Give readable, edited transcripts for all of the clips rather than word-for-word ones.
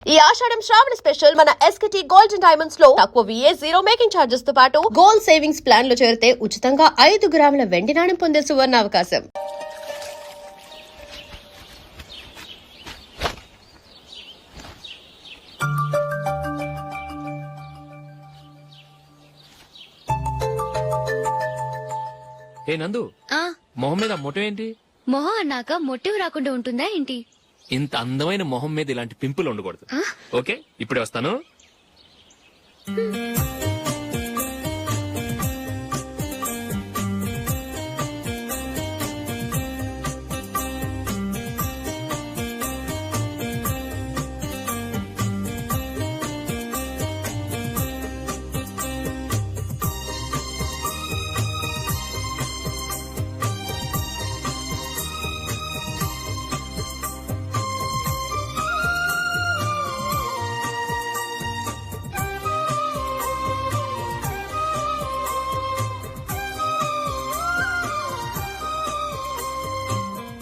ఈ ఆషాఢం శ్రావణ స్పెషల్ మన ఎస్కేటీ gold and diamonds లో తక్కువ VA 0 మేకింగ్ చార్జెస్ తో పాటు గోల్డ్ సేవింగ్స్ ప్లాన్ లో చేరితే ఉచితంగా 5 గ్రాముల వెండి నాణెం పొందే సువర్ణ అవకాశం. ఏ నందు, మొహం మీద మొట్టం ఏంటి? మొహం అన్నాక మొట్టెవు రాకుండా ఉంటుందా ఏంటి? ఇంత అందమైన మొహం మీద ఇలాంటి పింపుల్ ఉండకూడదు. ఓకే, ఇప్పుడే వస్తాను.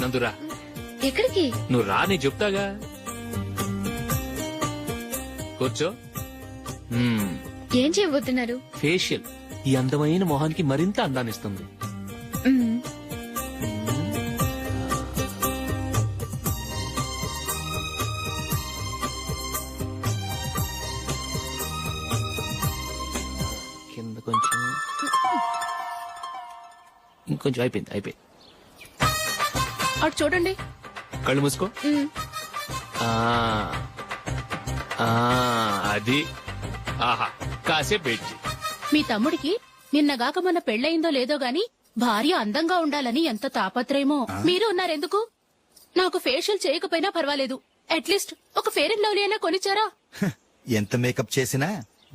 నందురా, ఎక్కడికి? నువ్వు రా, నేను చెప్తాగా. కూర్చో. ఏం చేయబోతున్నారు? ఫేషియల్ ఈ అందమైన మొహానికి మరింత అందాన్నిస్తుంది. కింద కొంచెం, ఇంకొంచెం. అయిపోయింది. అటు చూడండి. కళ్ళు మూసుకో. అది ఆహా, కాసేపు పెట్టి. మీ తమ్ముడికి నిన్నగాక మొన్న పెళ్లయిందో లేదో గాని భార్య అందంగా ఉండాలని ఎంత తాపత్రయమో. మీరు ఉన్నారెందుకు? నాకు ఫేషియల్ చేయకపోయినా పర్వాలేదు, అట్లీస్ట్ ఒక ఫేర్ అండ్ లవ్లీ అయినా కొనిచ్చారా? ఎంత మేకప్ చేసినా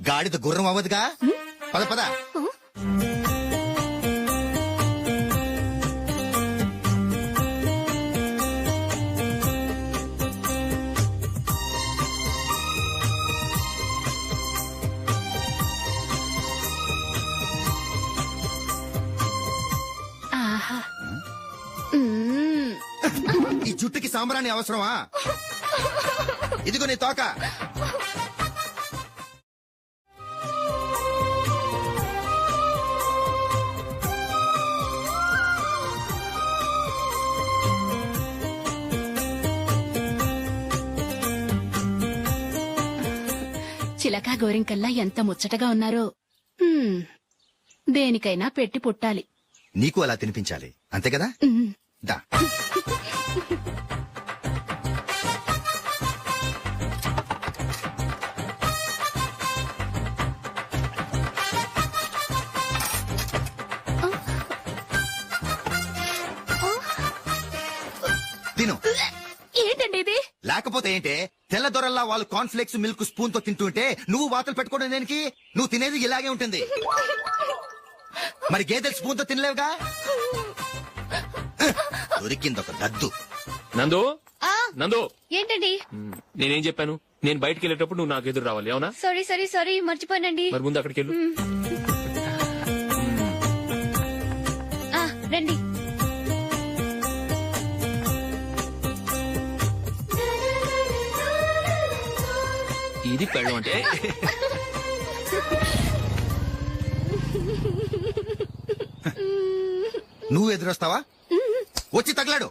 గాడిద గుర్రం అవ్వదుగా. పద పద. ఈ జుట్టుకి సాంబ్రాణి అవసరమా? ఇదిగో నీ తోక. చిలకా గోరింకల్లా ఎంత ముచ్చటగా ఉన్నారో. దేనికైనా పెట్టి పుట్టాలి. నీకు అలా తినిపించాలి, అంతే కదా? దా. తిను. ఏంటండి ఇది? లేకపోతే ఏంటే, తెల్ల దొరల్లా వాళ్ళు కార్న్ఫ్లేక్స్ మిల్క్ స్పూన్ తో తింటుంటే నువ్వు వాతలు పెట్టుకోవడం దేనికి? నువ్వు తినేది ఇలాగే ఉంటుంది. మరి గేదెలు స్పూన్ తో తినలేవుగా. దొరికింది ఒక దద్దు. నందు, నందు, ఏంటండి? నేనేం చెప్పాను? నేను బయటికి వెళ్ళేటప్పుడు నువ్వు నాకు ఎదురు రావాలి, అవునా? సారీ మర్చిపోయానండి. మరి ముందు అక్కడికి వెళ్ళు. రండి. ఇది పెళ్ళం అంటే. నువ్వు ఎదురొస్తావా? వచ్చి తగలాడు.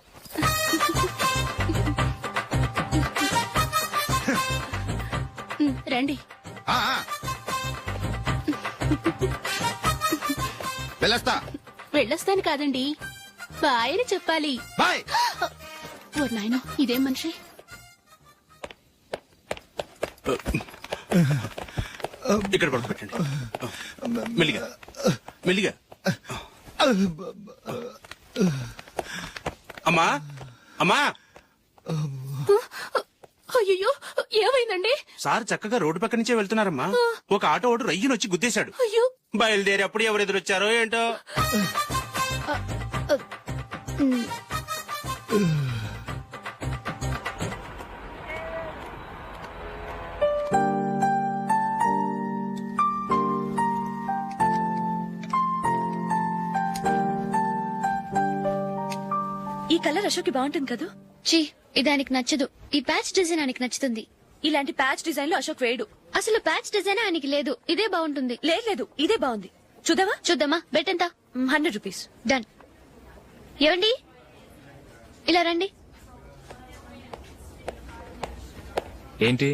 రండి. వెళ్ళొస్తాను కాదండి, బాయ్ అని చెప్పాలి. బాయ్. ఓ నాయనో, ఇదేం మనిషి? ఇక్కడ పడుకోబెట్టండి. మెల్లిగా మెల్లిగా. అమ్మా అమ్మా. అయ్యో, ఏమైందండి? సార్ చక్కగా రోడ్డు పక్క నుంచే వెళ్తున్నారమ్మా. ఒక ఆటో ఓడు రయ్యను వచ్చి గుద్దేశాడు. అయ్యో. బయలుదేరి అప్పుడు ఎవరు ఎదురొచ్చారో ఏంటో. ఈ కలర్ అశోక్ కి బాగుంటుంది కదా. చీ, ఇది ఆయనకి నచ్చదు. ఈ ప్యాచ్ డిజైన్ ఆయనకి నచ్చుతుంది. ఇలాంటి ప్యాచ్ డిజైన్ లో అశోక్ వేయడు. అసలు ప్యాచ్ డిజైన్ ఆయనకి లేదు. ఇదే బాగుంటుంది. లేదు ఇదే బాగుంది. చూద్దామా? చూద్దామా? బెట్ ఎంత? 100 రూపీస్. డన్. ఏమండి ఇలా రండి. ఏంటి?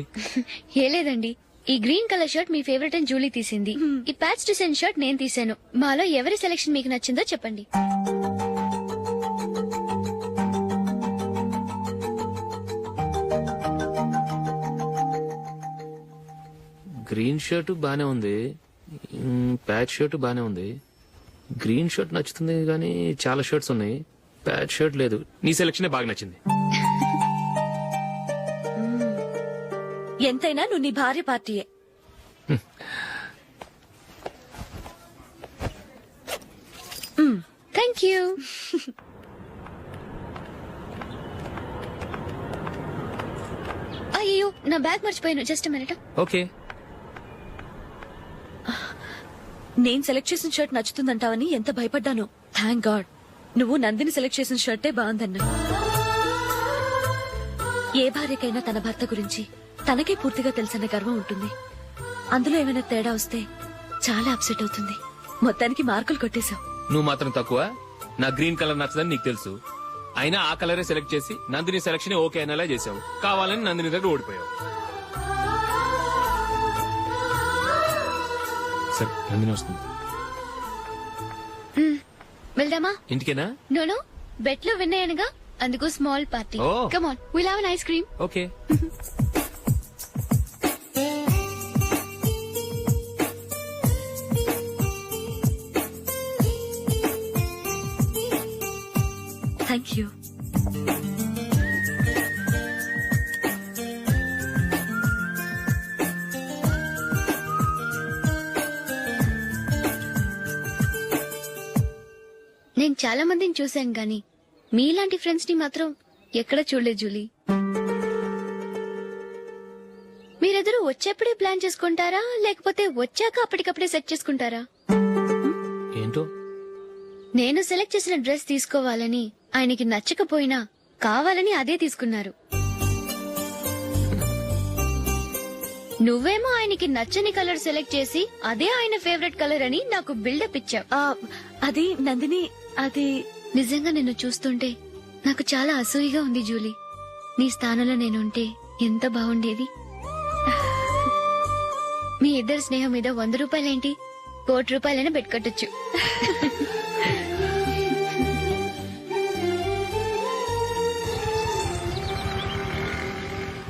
ఏ లేదండి, ఈ గ్రీన్ కలర్ షర్ట్ మీ ఫేవరెట్ అని జూలీ తీసింది. ఈ ప్యాచ్ డిజైన్ షర్ట్ నేను తీసాను. మాలో ఎవరి సెలెక్షన్ మీకు నచ్చిందో చెప్పండి. గ్రీన్ షర్ట్ బానే ఉంది, ప్యాచ్ షర్ట్ బానే ఉంది. గ్రీన్ షర్ట్ నచ్చుతుంది కానీ చాలా షర్ట్స్ ఉన్నాయి, ప్యాచ్ షర్ట్ లేదు. నీ సెలెక్షన్ బాగా నచ్చింది. ఎంతైనా నువ్వు నీ భార్య పార్టీయే. Thank you. అయ్యో, నా బ్యాగ్ మర్చిపోయాను. Just minute. ఓకే. నేను సెలెక్ట్ చేసిన షర్ట్ నచ్చుతుందంటావని ఎంత భయపడ్డాను. థ్యాంక్ గాడ్ నువ్వు నందిని సెలెక్ట్ చేసిన షర్టే బాగుందన్నా. ఏ భార్యకైనా తన భర్త గురించి తనకే పూర్తిగా తెలుసన్న గర్వం ఉంటుంది. అందులో ఏమైనా తేడా వస్తే చాలా అప్సెట్ అవుతుంది. మొత్తానికి మార్కులు కొట్టేశావు. నువ్వు మాత్రం తక్కువ. నా గ్రీన్ కలర్ నచ్చదని నీకు తెలుసు, అయినా ఆ కలరే సెలెక్ట్ చేసి నందిని సెలెక్షన్ ఓకే అనేలా చేసావు. కావాలని నందిని దగ్గర ఓడిపోయావు. సరే, నందిని వస్తుంది. వెళ్దామా? ఇంటికేనా? నోను, బెట్ లో విన్ అయ్యానుగా, అందుకు small party. Oh. Come on, will have an ice cream. Okay. Thank you. నేను చాలా మందిని చూశాను గాని మీలాంటి ఫ్రెండ్స్ ని మాత్రం ఎక్కడ చూడలేదు జూలీ. మీరెదరూ వచ్చేప్పుడే ప్లాన్ చేసుకుంటారా, లేకపోతే వచ్చాక అప్పటికప్పుడే సెట్ చేసుకుంటారా? ఏంటో? నేను సెలెక్ట్ చేసిన డ్రెస్ తీసుకోవాలని ఆయనకి నచ్చకపోయినా కావాలని అదే తీసుకున్నారు. నువ్వేమో ఆయనకి నచ్చని కలర్ సెలెక్ట్ చేసి అదే ఆయన ఫేవరెట్ కలర్ అని నాకు బిల్డప్ ఇచ్చావు. అది నందిని, అది నిజంగా నిన్ను చూస్తుంటే నాకు చాలా అసూయగా ఉంది జూలీ. నీ స్థానంలో నేనుంటే ఎంత బాగుండేది. మీ ఇద్దరు స్నేహం మీద 100 రూపాయలేంటి, 1 కోటి రూపాయలైనా పెట్టుకట్టొచ్చు.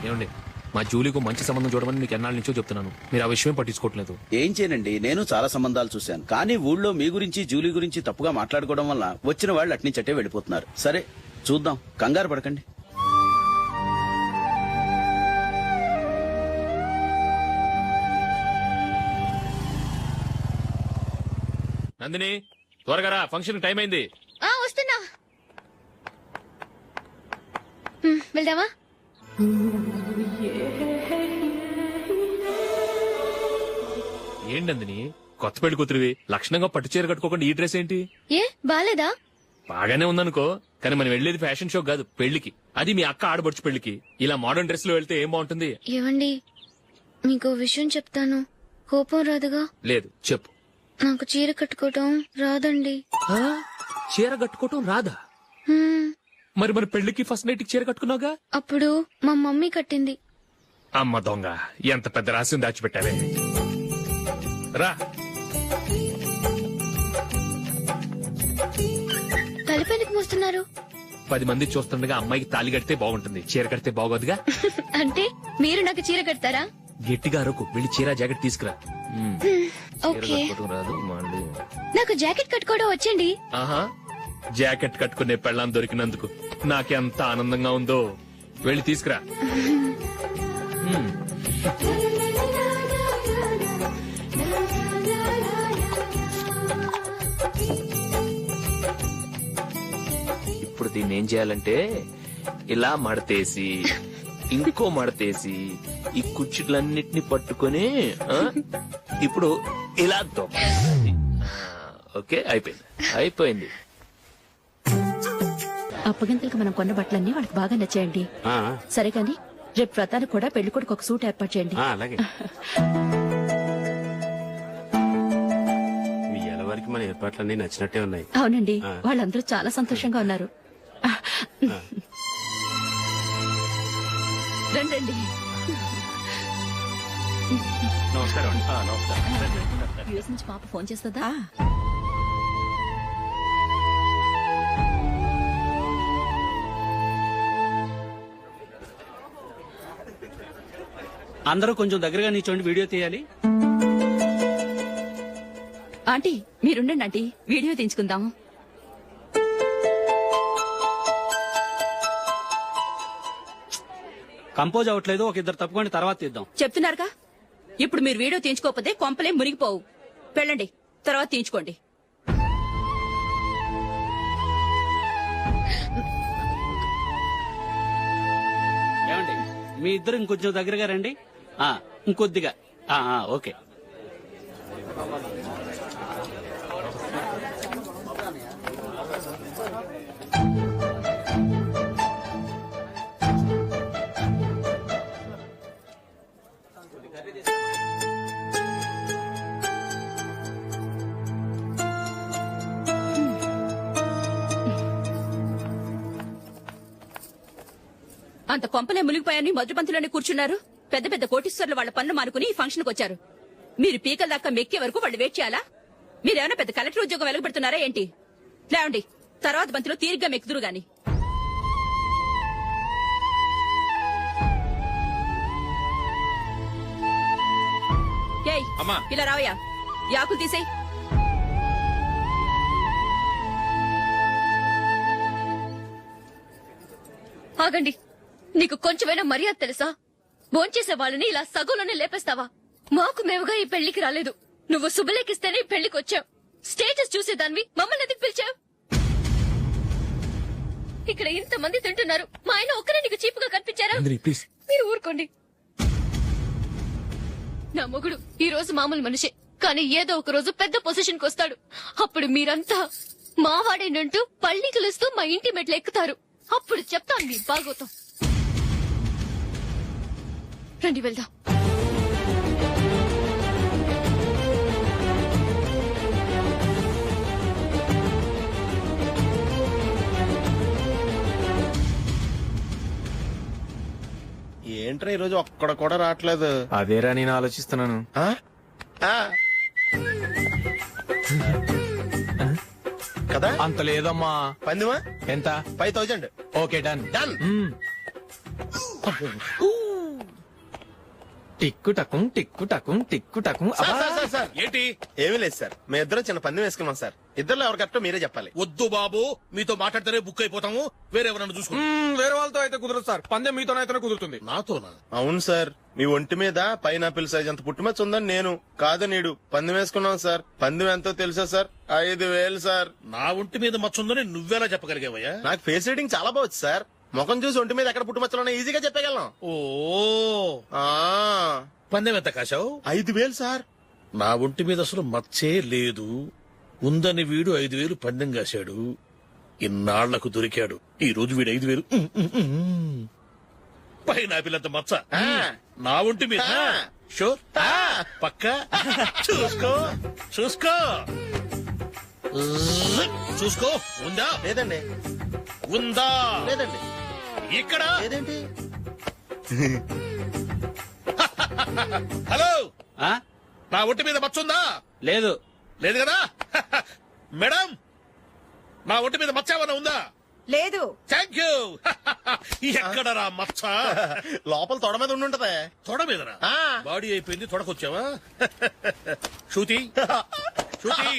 ఏమండి, మా జూలీకు మంచి సంబంధం చూడమని మీకు ఎన్నాళ్ళ నుంచో చెప్తున్నాను, మీరు ఆ విషయం పట్టించుకోవట్లేదు. ఏం చేయనండి, నేను చాలా సంబంధాలు చూశాను. కానీ ఊళ్ళో మీ గురించి జూలీ గురించి తప్పుగా మాట్లాడుకోవడం వల్ల వచ్చిన వాళ్ళు అట్నుంచటే వెళ్ళిపోతున్నారు. సరే చూద్దాం, కంగారు పడకండి. నందిని, త్వరగా రా, ఫంక్షన్ టైం అయింది. వస్తున్నా. వెళ్దామా? ఏంటి నందిని, కొత్త పెళ్లి కూతురివి, లక్షణంగా పట్టు చీర కట్టుకోకుండా ఈ డ్రెస్ ఏంటి? ఏ బాలేదా? బాగానే ఉందనుకో, కానీ మనం వెళ్ళేది ఫ్యాషన్ షో కాదు, పెళ్లికి. అది మీ అక్క ఆడబడుచు పెళ్లికి. ఇలా మోడర్న్ డ్రెస్ లో వెళ్తే ఏం బాగుంటుంది? ఏవండి, మీకు విషయం చెప్తాను, కోపం రాదుగా? లేదు, చెప్పు. నాకు చీర కట్టుకోవటం రాదండి. ఆ? చీర కట్టుకోవటం రాదా? హ్మ్, మరి మన పెళ్లికి ఫస్ట్ నైట్ చీర కట్టుకున్నావుగా? అప్పుడు మా మమ్మీ కట్టింది. అమ్మ దొంగ, ఎంత పెద్ద రహస్యం దాచిపెట్టావే. రా. తలపెందుకు మోస్తున్నారు? 10 మంది చూస్తుండగా అమ్మాయికి తాళి కడితే బాగుంటుంది, చీర కడితే బాగోదుగా. అంటే మీరు నాకు చీర కడతారా? గట్టిగా అరకు, వెళ్ళి చీర జాకెట్ తీసుకురా. చీర ఓకే, కట్టుకోవడం రాదు మళ్ళీ. నాకు జాకెట్ కట్టుకోవడం వచ్చండి. ఆహా, జాకెట్ కట్టుకునే పెళ్ళాం దొరికినందుకు నాకెంత ఆనందంగా ఉందో. వెళ్ళి తీసుకురా. ఇప్పుడు దీన్ని ఏం చేయాలంటే ఇలా మడతేసి ఇంకో మడతేసి ఈ కుర్చీలన్నిటిని పట్టుకొని ఇప్పుడు ఇలా దొక్కాలి. ఓకే, అయిపోయింది. అప్పగింతలకు మనం కొన్న బట్టలన్నీ వాళ్ళకి బాగా నచ్చాయండి. సరే కానీ రేపు వ్రతానికి కూడా పెళ్లి కొడుకు ఒక సూట్ ఏర్పాటు చేయండి. అలాగే. మీ ఎలవారికి మన ఏర్పాట్లన్నీ నచ్చినట్టే ఉన్నాయి. అవునండి, వాళ్ళందరూ చాలా సంతోషంగా ఉన్నారు. రండి. నమస్కారం అండి. నమస్కారం. యూఎస్ నుంచి పాప ఫోన్ చేస్తుందా? అందరూ కొంచెం దగ్గరగా నిల్చోండి, వీడియో తీయాలి. ఆంటీ మీరుండండి ఆంటీ, వీడియో తీయించుకుందాం. కంపోజ్ అవ్వట్లేదు, ఒక ఇద్దరు తప్పుకోండి, తర్వాత తీద్దాం. చెప్తున్నారుగా, ఇప్పుడు మీరు వీడియో తీయించుకోకపోతే కొంపలే మునిగిపోవు. వెళ్ళండి, తర్వాత తీయించుకోండి. ఏమండి, మీ ఇద్దరు ఇంకొంచెం దగ్గరగా రండి. ఇంకొద్దిగా. ఓకే. అంత కొంపలే మునిగిపోయాని మొదటి పంతులోనే కూర్చున్నారు. పెద్ద పెద్ద కోటీశ్వర్లు వాళ్ళ పనులు మానుకుని ఈ ఫంక్షన్ కు వచ్చారు. మీరు పీకల దాకా మెక్కే వరకు వాళ్ళు వెయిట్ చేయాలా? మీరేమైనా పెద్ద కలెక్టర్ ఉద్యోగం వెలగబెడుతున్నారా ఏంటి? లేవండి, తర్వాత బంతిలో తీరిగ్గా మెక్కుదురు గాని. ఏయ్, ఇలా రావయ్యా, యాకులు తీసేయ్. ఆగండి, నీకు కొంచెమైనా మర్యాద తెలుసా? భోంచేసే వాళ్ళని ఇలా సగంలోనే లేపేస్తావా? మాకు మేముగా ఈ పెళ్లికి రాలేదు. నువ్వు శుభలేఖిస్తేనే ఈ పెళ్లికి వచ్చావు. స్టేటస్ చూసేదానివి మమ్మల్ని ఎందుకు పిలిచావు? ఇక్కడ ఇంతమంది తింటున్నారు, మా ఆయన ఒక్కరే నీకు చీపుగా కనిపించారా? మీరు ఊరుకోండి. నా మొగుడు ఈ రోజు మామూలు మనిషే, కానీ ఏదో ఒక రోజు పెద్ద పొజిషన్ కు వస్తాడు. అప్పుడు మీరంతా మావాడేనంటూ పళ్ళి కలుస్తూ మా ఇంటి మెట్లు ఎక్కుతారు. అప్పుడు చెప్తాను మీ బాగోతాం. రండి వెళ్దాం. ఏంట్రా ఈరోజు ఒక్కడ కూడా రావట్లేదు. అదేరా నేను ఆలోచిస్తున్నాను. కదా అంత లేదమ్మా. పందిమా ఎంత? 5000. Okay, done. డన్. టిక్కు టకుం టిక్కు టకుం టిక్కు టకుం. సార్ ఏంటి? ఏమీ లేదు సార్, మేము ఇద్దరం చిన్న పందెం వేసుకున్నాం సార్. ఇద్దరు ఎవరు కరెక్టో మీరే చెప్పాలి. వద్దు బాబు, మీతో మాట్లాడితేనే బుక్ అయిపోతాము. వేరెవరన్నా చూసుకుంటాం. వేరే వాళ్ళతో అయితే కుదరదు సార్, పందెం మీతోనైతేనే కుదురుతుంది. నాతోనా? అవును సార్, మీ ఒంటి మీద పైనాపిల్ సైజ్ అంత పుట్టుమచ్చ ఉందని నేను కాదు నీడు పందెం వేసుకున్నాం సార్. పందెం ఎంతో తెలుసా సార్? 5000 సార్. నా ఒంటి మీద మచ్చుందని నువ్వెలా చెప్పగలిగావయ్యా? నాకు ఫేస్ రీడింగ్ చాలా బాగుంది సార్. ముఖం చూసి ఒంటి మీద ఎక్కడ పుట్టుమచ్చలో ఈజీగా చెప్పగలను. ఓ, పందెం ఎంత కాశావు? 5000 సార్. నా ఒంటి మీద అసలు మచ్చే లేదు. ఉందని వీడు 5000 పందెం కాశాడు. ఇన్నాళ్లకు దొరికాడు. ఈ రోజు వీడు 5000. పైనాపిలంత మచ్చ నా ఒంటి మీద. షూర్? పక్క చూసుకో చూసుకో చూసుకో. ఉందా? లేదండి. ఉందా? లేదండి. ఇక్కడ లేదేంటి? హలో, నా ఒంటి మీద మచ్చుందా? లేదు. లేదు కదా? మేడం, నా ఒంటి మీద మచ్చ ఏమన్నా ఉందా? లేదు. Thank you. ఎక్కడరా మచ్చ? లోపల తొడ మీద ఉండుంటదే. తొడ మీదరా? బాడీ అయిపోయింది, తొడకొచ్చావా? శృతి శృతి.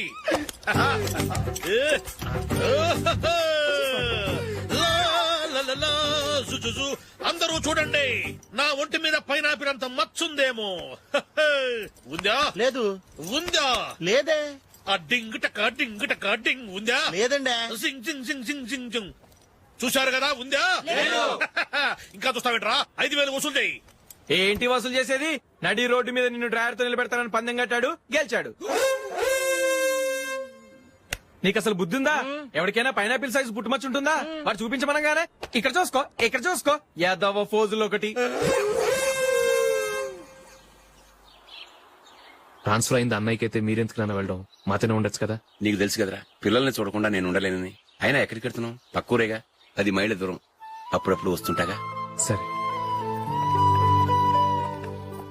అందరూ చూడండి, నా ఒంటి మీద పైనాపిల్ అంత మచ్చుందేమో. ఉందా? లేదు. ఉందా? లేదే. ఆ డింగ్ టక డింగ్ టక డింగ్ ఉందా? లేదండి. సింగ్ సింగ్ సింగ్ సింగ్ సింగ్ సింగ్. చూశారు కదా? ఉందా? ఇంకా చూస్తావేంట్రా? 5000 వసూలు చేయి. ఏంటి వసూలు చేసేది? నడి రోడ్డు మీద నిన్ను డ్రైవర్ తో నిలబెడతానని పందెం కట్టాడు, గెలిచాడు. నీకు అసలు బుద్ధి ఉందా? ఎవరికైనా పైనాపిల్ సైజ్ పుట్టుమచ్చు ఉంటుందా? వాడు చూపించమనగానే ఇక్కడ చూసుకో, ఇక్కడ చూసుకో, యాదవ ఫోజులు ఒకటి. ట్రాన్స్ఫర్ అయింది అన్నయ్యకి అయితే మీరెందుకు నాన్న వెళ్ళడం? మాతోనే ఉండొచ్చు కదా. నీకు తెలుసు కదరా పిల్లల్ని చూడకుండా నేను ఉండలేనని. అయినా ఎక్కడికి వెళ్తున్నావు? పక్కూరేగా, 10 మైళ్ళ దూరం. అప్పుడప్పుడు వస్తుంటాగా. సరే.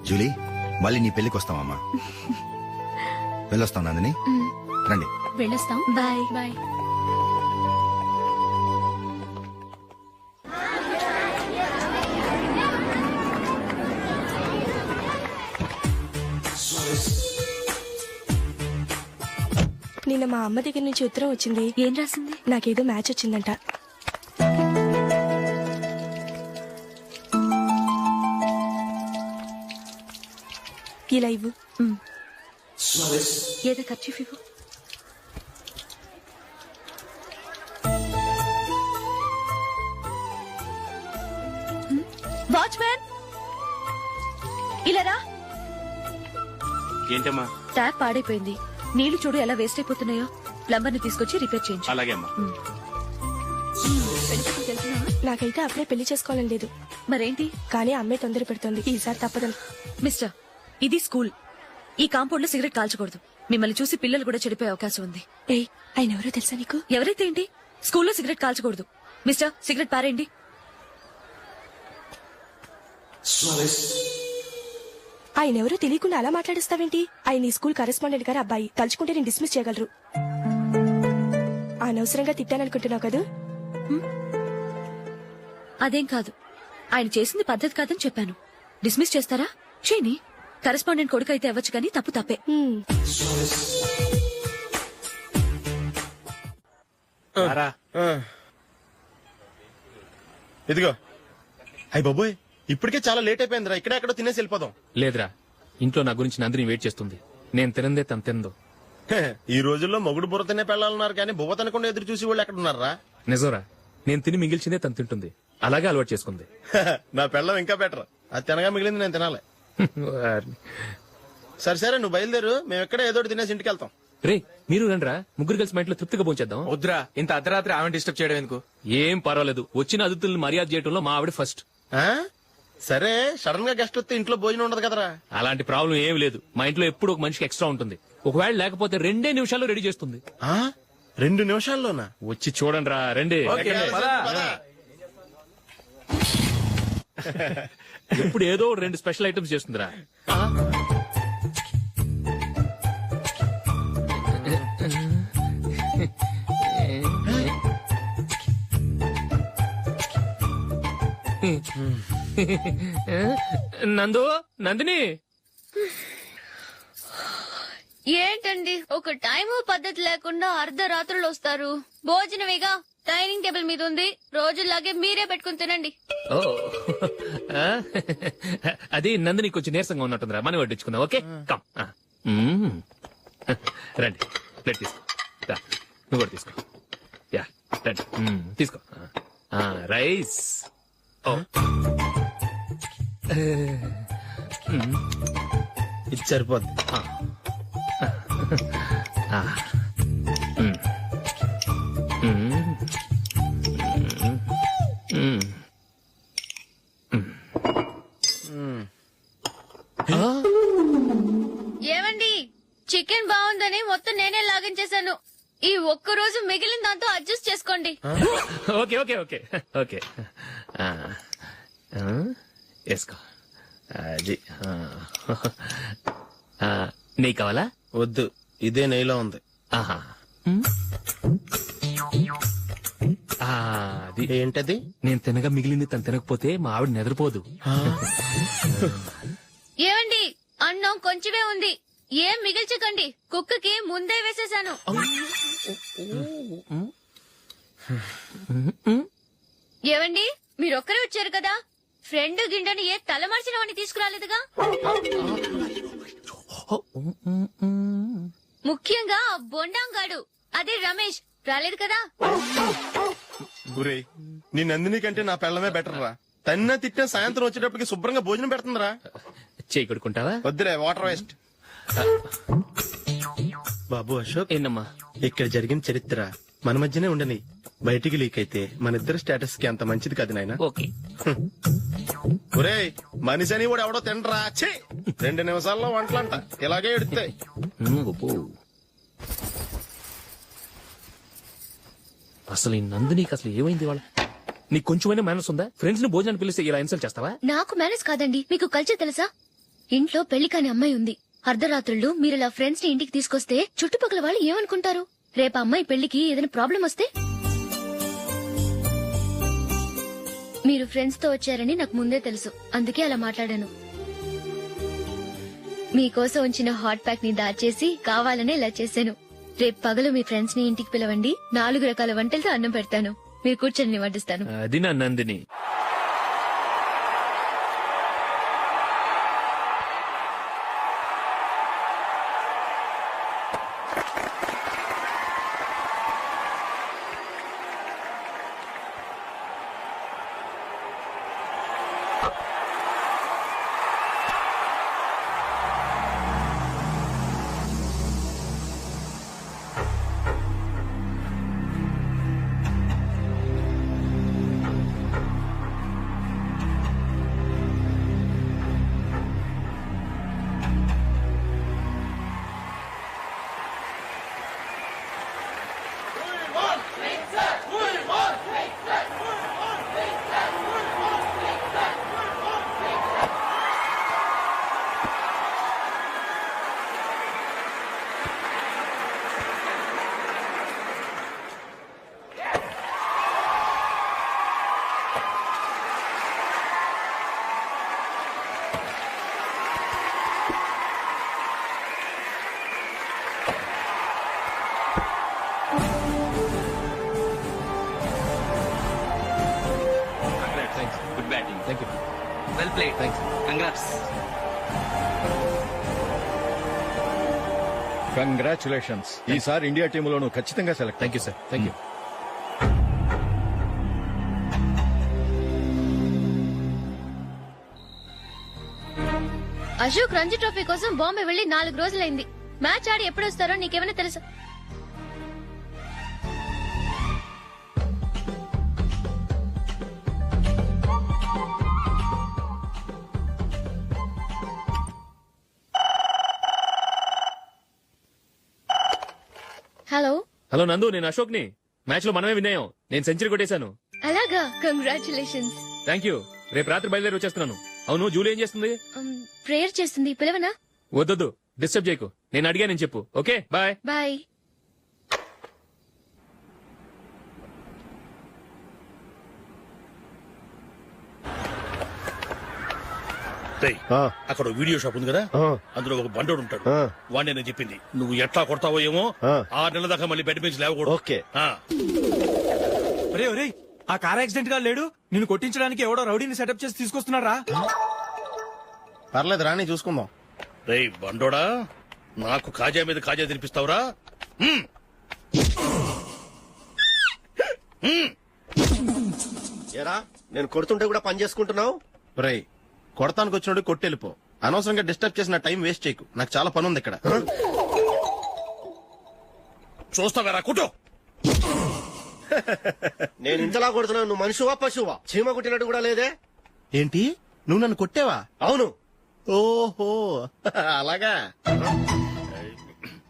జూలీ మళ్ళీ నీ పెళ్లికి వస్తామమ్మా. వెళ్ళొస్తాం నందిని, రండి. వెళ్ళొస్తాం. బాయ్. బాయ్. నిన్న మా అమ్మ దగ్గర నుంచి ఉత్తరం వచ్చింది. ఏం రాసింది? నాకేదో మ్యాచ్ వచ్చిందంట. ఇలా ఇవ్వు. ఏదో ఖర్చు ఇవ్వు. వాచ్మ్యాన్ ఇలా రా. ఏంటమ్మా? ట్యాప్ పాడైపోయింది. నీళ్లు చూడు ఎలా వేస్ట్ అయిపోతున్నాయో. ప్లంబర్ ని తీసుకొచ్చి రిపేర్ చేయించు. అలాగే అమ్మా. నాకైతే అప్పుడే పెళ్లి చేసుకోవాలని లేదు. మరేంటి? కానీ అమ్మే తొందర పెడుతోంది. ఈసారి తప్పదని. మిస్టర్, ఇది స్కూల్. ఈ కాంపౌండ్ లో సిగరెట్ కాల్చకూడదు. మిమ్మల్ని చూసి పిల్లలు కూడా చెడిపోయే అవకాశం ఉంది. ఏయ్, ఆయన ఎవరో తెలుసా నీకు? ఎవరైతే ఏంటి, స్కూల్లో సిగరెట్ కాల్చకూడదు. మిస్టర్, సిగరెట్ పారేయండి. ఆయన ఎవరో తెలియకుండా అలా మాట్లాడిస్తావేంటి? ఆయన ఈ స్కూల్ కరెస్పాండెంట్ గారు అబ్బాయి. తలుచుకుంటే నేను డిస్మిస్ చేయగలరు. అనవసరంగా తిట్టాననుకుంటున్నావు కదా? అదేం కాదు. ఆయన చేసింది పద్ధతి కాదని చెప్పాను. డిస్మిస్ చేస్తారా? చేయని. కరెస్పాండెంట్ కొడుకు అయితే అవ్వచ్చు కానీ తప్పు తప్పే. ఇదిగో. అయ్య బాబోయ్, ఇప్పటికే చాలా లేట్ అయిపోయిందిరా. ఇక్కడే ఎక్కడో తినేసి వెళ్ళిపోదాం. లేదురా, ఇంట్లో నా గురించి నందిని వెయిట్ చేస్తుంది. నేను తినందే తను తిందో. హే, ఈ రోజుల్లో మొగుడు బుర్ర తినే పెళ్ళాలన్నారు కానీ బువ్వ తినకుండా ఎదురు చూసి వాళ్ళు ఎక్కడ ఉన్నారా? నిజంరా, నేను తిని మిగిల్చిందే తను తింటుంది. అలాగే అలవాటు చేసుకుంది. నా పెళ్ళం ఇంకా బెటర్. అది తినగా మిగిలింది నేను తినాలి. సరే సరే, నువ్వు బయలుదేరు. మేము ఎక్కడ ఏదో ఒకటి తినేసి ఇంటికి వెళ్తాం. రే, మీరు రండిరా, ముగ్గురు కలిసి మా ఇంట్లో తృప్తిగా పోంచేద్దాం. వద్దురా, ఇంత అర్ధరాత్రి ఆమె డిస్టర్బ్ చేయడం ఎందుకు? ఏం పర్వాలేదు, వచ్చిన అతిథుల్ని మర్యాద చేయడంలో మా ఆవిడ ఫస్ట్. ఆ? సరే, సడన్ గా గెస్ట్ వస్తే ఇంట్లో భోజనం ఉండదు కదరా. అలాంటి ప్రాబ్లం ఏం లేదు. మా ఇంట్లో ఎప్పుడు ఒక మనిషికి ఎక్స్ట్రా ఉంటుంది. ఒకవేళ లేకపోతే 2 నిమిషాల్లో రెడీ చేస్తుంది. 2 నిమిషాల్లోనా? వచ్చి చూడండి రా, రండి. ఎప్పుడు ఏదో 2 స్పెషల్ ఐటమ్స్ చేస్తుందిరా. నందు, నందిని. ఏంటండి ఒక టైము పద్ధతి లేకుండా అర్ధరాత్రులు వస్తారు? భోజనమేగా, డైనింగ్ టేబుల్ మీద ఉంది. రోజుల్లాగే మీరే పెట్టుకుని తినండి. ఓ, అది నందిని కొంచెం నీరసంగా ఉన్నట్టుందిరా. మనం వడ్డించుకుందాం. Okay, come. రండి, ప్లేట్ తీసుకో. రా, నువ్వు కూడా తీసుకో. యా, రండి, తీసుకో. రైస్. ఓ, ఇది సరిపోద్ది. ఏమండి, చికెన్ బాగుందని మొత్తం నేనే లాగించేశాను. ఈ ఒక్కరోజు మిగిలిన దాంతో అడ్జస్ట్ చేసుకోండి. Okay okay okay okay. వేసుకో. అది నెయ్యి కావాలా? వద్దు, ఇదే నెయ్యిలో ఉంది. ఆహా, అది ఏంటది? నేను తినగా మిగిలింది తను తినకపోతే మా ఆవిడ నిద్రపోదు. ఏమండి, అన్నం కొంచెమే ఉంది. ఏం మిగిల్చకండి. కుక్కకి ముందే వేసేశాను. ఏవండి, మీరొక్కరే వచ్చారు కదా, ఫ్రెండ్ గిండని ఏ తలమార్చిన వాడిని తీసుకురాలేదుగా. ముఖ్యంగా ఆ బొండాంగాడు, అదే రమేష్, రాలేదు కదా. గురే, నీ నందిని కంటే నా పెళ్ళమే బెటర్ రా. తన్న తిట్టిన సాయంత్రం వచ్చేటప్పటికి శుభ్రంగా భోజనం పెడుతుందిరా. చేయి కొడుకుంటావా? వద్దులే, వాటర్ వేస్ట్. బాబు అశోక్, ఏంటమ్మా? ఇక్కడ జరిగిన చరిత్ర మన మధ్యనే ఉండని, బయటికి లీక్ అయితే మన ఇద్దరు స్టేటస్ కి అంత మంచిది కాదు నాయన. ఓకే. ఒరేయ్, మనిషి అని కూడా ఎవడో తినరా. ఛీ! 2 నిమిషాల్లో వంటలంట ఇలాగే ఎడుతాయి. అసలు ఈ నందినికి అసలు ఏమైంది వాళ్ళ? నీకు కొంచెమైనా మేనస్ ఉందా? ఫ్రెండ్స్ ని భోజనాన్ని పిలిస్తే ఇలా ఇన్సల్ట్ చేస్తావా? నాకు మేనేజ్ కాదండి, మీకు కల్చర్ తెలుసా? ఇంట్లో పెళ్లి కాని అమ్మాయి ఉంది. అర్ధరాత్రుళ్ళు మీరు ఇలా ఫ్రెండ్స్ ని ఇంటికి తీసుకొస్తే చుట్టుపక్కల వాళ్ళు ఏమనుకుంటారు? రేపు అమ్మాయి పెళ్లికి ఏదైనా ప్రాబ్లం వస్తే? మీరు ఫ్రెండ్స్ తో వచ్చారని నాకు ముందే తెలుసు, అందుకే అలా మాట్లాడాను. మీకోసం ఉంచిన హాట్ ప్యాక్ ని దాచేసి కావాలనే ఇలా చేశాను. రేపు పగలు మీ ఫ్రెండ్స్ ని ఇంటికి పిలవండి, 4 రకాల వంటలతో అన్నం పెడతాను. మీరు కూర్చొని వడ్డిస్తాను. అది నా Nandini. Good batting. Thank you. Well played. Thanks. Congrats. Congratulations. ఈసారి ఇండియా టీంలోనూ ఖచ్చితంగా select. Thank you sir. Thank you. Ashok Ranji trophy కోసం బాంబే వెళ్లి 4 రోజులైంది. మ్యాచ్ ఆడి ఎప్పుడు వస్తారో నీకేమైనా తెలుసా? హలో హలో నందు, నేను అశోక్ ని. మ్యాచ్ లో మనమే విన్నాయం. నేను సెంచరీ కొట్టేశాను. అలాగా, కంగ్రాచులేషన్స్. Thank you. రేపు రాత్రి బయలుదేరి వచ్చేస్తున్నాను. అవును, జూలీ ఏం చేస్తుంది? ప్రేయర్ చేస్తుంది, పిలవనా? వద్దొద్దు, డిస్టర్బ్ చేయకు. నేను అడిగానని చెప్పు. Okay, bye. బాయ్. రేయ్, అక్కడ ఓ వీడియో షాప్ ఉంది కదా, అందులో ఒక బండోడు ఉంటాడు. వాడిని నేను చెప్పింది నువ్వు ఎట్లా కొడతావో ఏమో. 6 నెలల దాకా మళ్ళీ బెడ్ బెంచ్ లేవకూడదు. ఓకే. ఒరే ఒరే, ఆ కార్ యాక్సిడెంట్ గా లేడు, నిన్ను కొట్టించడానికి ఎవడో రౌడీని సెటప్ చేసి తీసుకొస్తున్నారా? పర్లేదు రాని, చూసుకుందాం. రేయ్ బండోడా, నాకు కాజా మీద కాజా తినిపిస్తావురా? ఎరా, నేను కొడుతుంటే కూడా పని చేసుకుంటున్నావు. రేయ్, కొడతానికి వచ్చినోడు కొట్టెళ్ళిపో. అనవసరంగా డిస్టర్బ్ చేసిన టైం వేస్ట్ చేయకు. నాకు చాలా పని ఉంది ఇక్కడ. చూస్తావేరా కుటో. నేను ఇంతలా కొడుతున్నావు, నువ్వు మనిషివా పశువా? చీమ కుట్టినట్టు కూడా లేదే. ఏంటి, నువ్వు నన్ను కొట్టావా? అవును. ఓహో, అలాగా.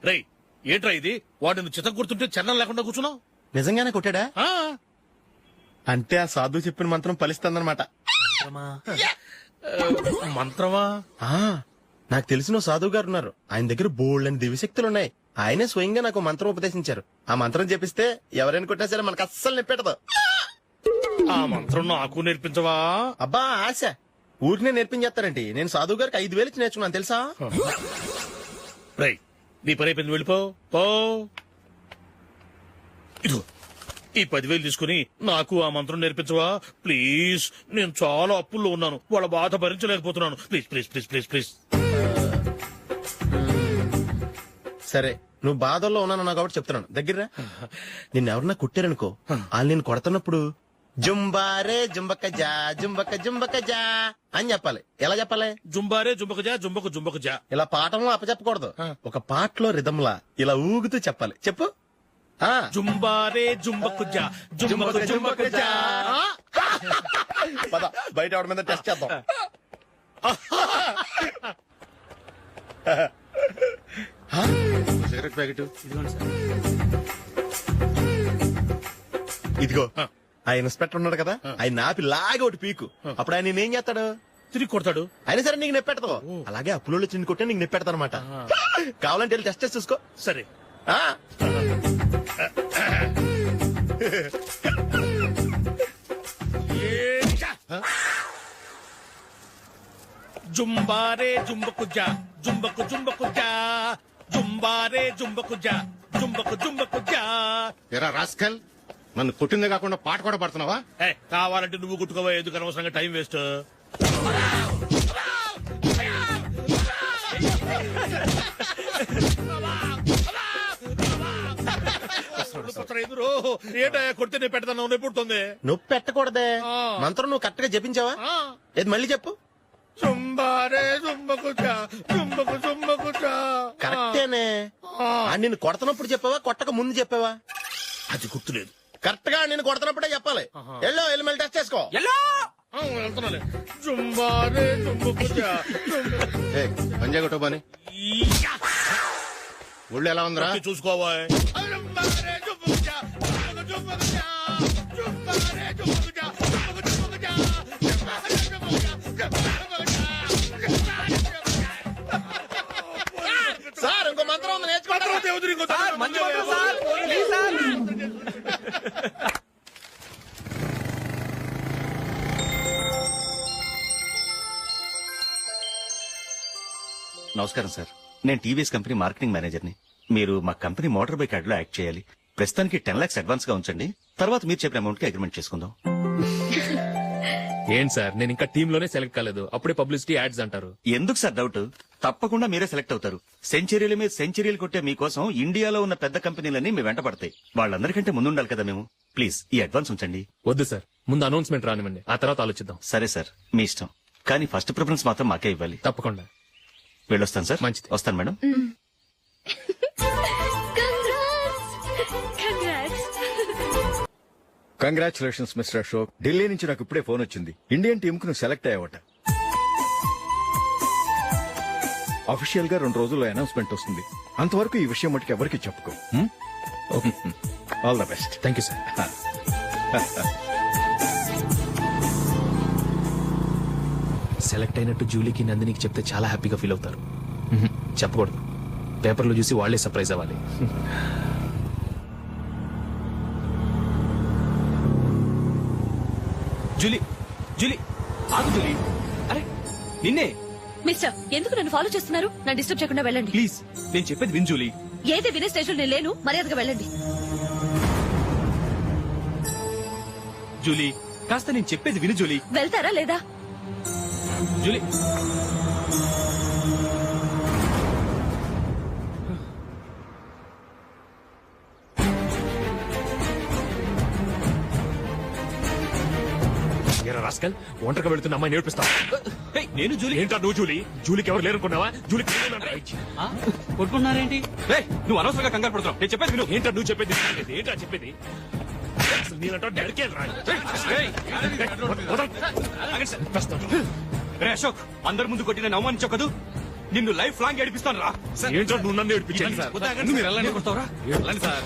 రేయ్, ఏంట్రా ఇది? వాడు నువ్వు చిత్తం కొడుతుంటే చలనం లేకుండా కూర్చున్నావు. నిజంగానే కొట్టాడా? అంటే ఆ సాధువు చెప్పిన మంత్రం ఫలిస్తుందన్నమాట. మంత్రమా? నాకు తెలిసిన సాధువు గారు ఉన్నారు. ఆయన దగ్గర బోల్డని దివ్యశక్తులున్నాయి. ఆయనే స్వయంగా నాకు మంత్రం ఉపదేశించారు. ఆ మంత్రం చెప్పిస్తే ఎవరైనా కొట్టినా సరే మనకు అస్సలు నిప్పెట్టదు. ఆ మంత్రం నాకు నేర్పించవా? అబ్బా ఆశ, ఊరినే నేర్పించేస్తారండి. నేను సాధువు గారికి 5,000 ఇచ్చి నేర్చుకున్నాను తెలుసా? రేయ్, నీ పని అయిపోయింది, వెళ్ళిపో. పో. ఇదిగో ఈ 10,000 తీసుకుని నాకు ఆ మంత్రం నేర్పించవా ప్లీజ్? నేను చాలా అప్పుల్లో ఉన్నాను, వాళ్ళ బాధ భరించలేకపోతున్నాను. Please please please please please. సరే, నువ్వు బాధల్లో ఉన్నాను నాకు కాబట్టి చెప్తున్నాను. దగ్గర నిన్ను ఎవరన్నా కుట్టారనుకో, వాళ్ళు నేను కొడుతున్నప్పుడు జుంబారే జుంబక జా జుంబక జుంబక జా అని చెప్పాలి. ఎలా చెప్పాలి? జుంబారే జుంబకు జా జుంబకు జుంబకు జా. ఇలా పాఠంలో అప్పచెప్పకూడదు. ఒక పాటలో రిధంలా ఇలా ఊగుతూ చెప్పాలి. చెప్పు. జుంబారే జుంబకు జా జుంబకు జుంబకు జా. పద బయట ఆవిడ మీద టెస్ట్ చేద్దాం. సిగరెట్ ప్యాకెట్ ఇదిగో. ఆ ఇన్స్పెక్టర్ ఉన్నాడు కదా, ఆయన ఆపి లాగే ఒకటి పీకు. అప్పుడు ఆయన నేనేం చేస్తాడు? తిరిగి కొడతాడు. అయినా సరే నీకు నెప్పెడతావు. అలాగే అప్పులో చిన్న కొట్టే నీకు నెప్పెడతా అనమాట. కావాలంటే వెళ్ళి టెస్ట్ చేసి చూసుకో. సరే. జుంబారే జుంబకు జా జుంబకు జుంబకు జా జుంబారే జుంబకు జా జుంబకు జుంబకు జా. ఎరా రాస్కల్, నన్ను కొట్టిందే కాకుండా పాట కూడా పడుతున్నావా? కావాలంటే నువ్వు గుట్టుకోవా, ఎందుకు అనవసరంగా టైం వేస్ట్. ఏంటా కొడితే నేను పెడతాను, నొప్పి పుడుతుంది. నొప్పి పెట్టకూడదే. మంత్రం నువ్వు కరెక్ట్ గా జపించావా? ఏది మళ్ళీ చెప్పు. జుంబారే జుంబకు జా జుంబకు జుంబకు జా. కరెక్టేనే. నిన్ను కొడుతున్నప్పుడు చెప్పావా, కొట్టక ముందు చెప్పావా? అది గుర్తులేదు. కరెక్ట్ గా నేను కొడుతున్నప్పుడే చెప్పాలి. వెళ్ళి మళ్ళీ టెస్ట్ చేసుకో. వెళ్తున్నాలే. జుంబారే జుంబకు జా. పంజా కొట్టబాని ఒళ్ళు ఎలా ఉందిరా చూసుకోవా. సార్ ఇంకో మంత్రం ఉంది, నేర్చుకుంటారా? నమస్కారం సార్, నేను టీవీఎస్ కంపెనీ మార్కెటింగ్ మేనేజర్ని. మీరు మా కంపెనీ మోటార్ బైక్ యాడ్ లో యాక్ట్ చేయాలి. ప్రస్తుతానికి 10 lakhs అడ్వాన్స్ గా ఉంచండి, తర్వాత మీరు చెప్పిన అమౌంట్ కి అగ్రిమెంట్ చేసుకుందాం. ఏంటి సార్, నేను ఇంకా టీమ్ లోనే సెలెక్ట్ కాలేదు, అప్పుడే పబ్లిసిటీ యాడ్స్ అంటారు. ఎందుకు సార్ డౌట్? తప్పకుండా మీరే సెలెక్ట్ అవుతారు. సెంచరీల మీద సెంచరీలు కొట్టే మీకోసం ఇండియాలో ఉన్న పెద్ద కంపెనీలన్నీ మీ వెంట పడతాయి. వాళ్ళందరికంటే ముందుండాలి కదా మేము. ప్లీజ్ ఈ అడ్వాన్స్ ఉంచండి. వద్దు సార్, ముందు అనౌన్స్మెంట్ రానివ్వండి, ఆ తర్వాత ఆలోచిద్దాం. సరే సార్, మీ ఇష్టం, కానీ ఫస్ట్ ప్రిఫరెన్స్ మాత్రం మాకే ఇవ్వాలి. తప్పకుండా. వెళ్ళొస్తాను సార్. మంచిది, వస్తాను madam. Congratulations mister Ashok. Delhi నుంచి నాకు ఇప్పుడే ఫోన్ వచ్చింది. ఇండియన్ టీమ్ కు నువ్వు సెలెక్ట్ అయ్యావట. అఫీషియల్ గా 2 రోజుల్లో అనౌన్స్మెంట్ వస్తుంది. అంతవరకు ఈ విషయం మటుకు ఎవరికి చెప్పుకో. All the best. Thank you sir. Select అయినట్టు జూలీకి నందినికి చెప్తే చాలా హ్యాపీగా ఫీల్ అవుతారు. చెప్పకూడదు, పేపర్లో చూసి వాళ్లే సర్ప్రైజ్ అవ్వాలి. జూలీ జూలీ ఆగు జూలీ. అరే నిన్నే. మిస్టర్, ఎందుకు నన్ను ఫాలో చేస్తున్నారు? నన్ను డిస్టర్బ్ చేయకుండా వెళ్ళండి ప్లీజ్. నేను చెప్పేది విన్ జూలీ. ఏది వినే స్టేజ్ లో నేను లేను. మర్యాదగా వెళ్ళండి. జూలీ కాస్త నేను చెప్పేది విను జూలీ. వెళ్తారా లేదా? జూలీ రాస్కల్, ఒంటరిగా వెళ్తున్న అమ్మాయి నేర్పిస్తా. నేను జూలీ. ఏంటా నువ్వు జూలీ? జూలీకి ఎవరు లేరనుకున్నావా? జూలీకి కొట్టుకున్నారేంటి? నువ్వు అనవసరంగా కంగారు పడుతున్నావు. నేను చెప్పేది విను. ఏంటా నువ్వు చెప్పేది? ఏంటా చెప్పేది? అశోక్, అందరి ముందు కొట్టి నేను అవమానించావు కదూ. నిన్ను లైఫ్ లాంగ్ ఏడిపిస్తాను రా. ఏంటో నువ్వు నన్ను ఏడిపించాను. మీరు వెళ్ళండి. కొడతావురా? వెళ్ళండి సార్.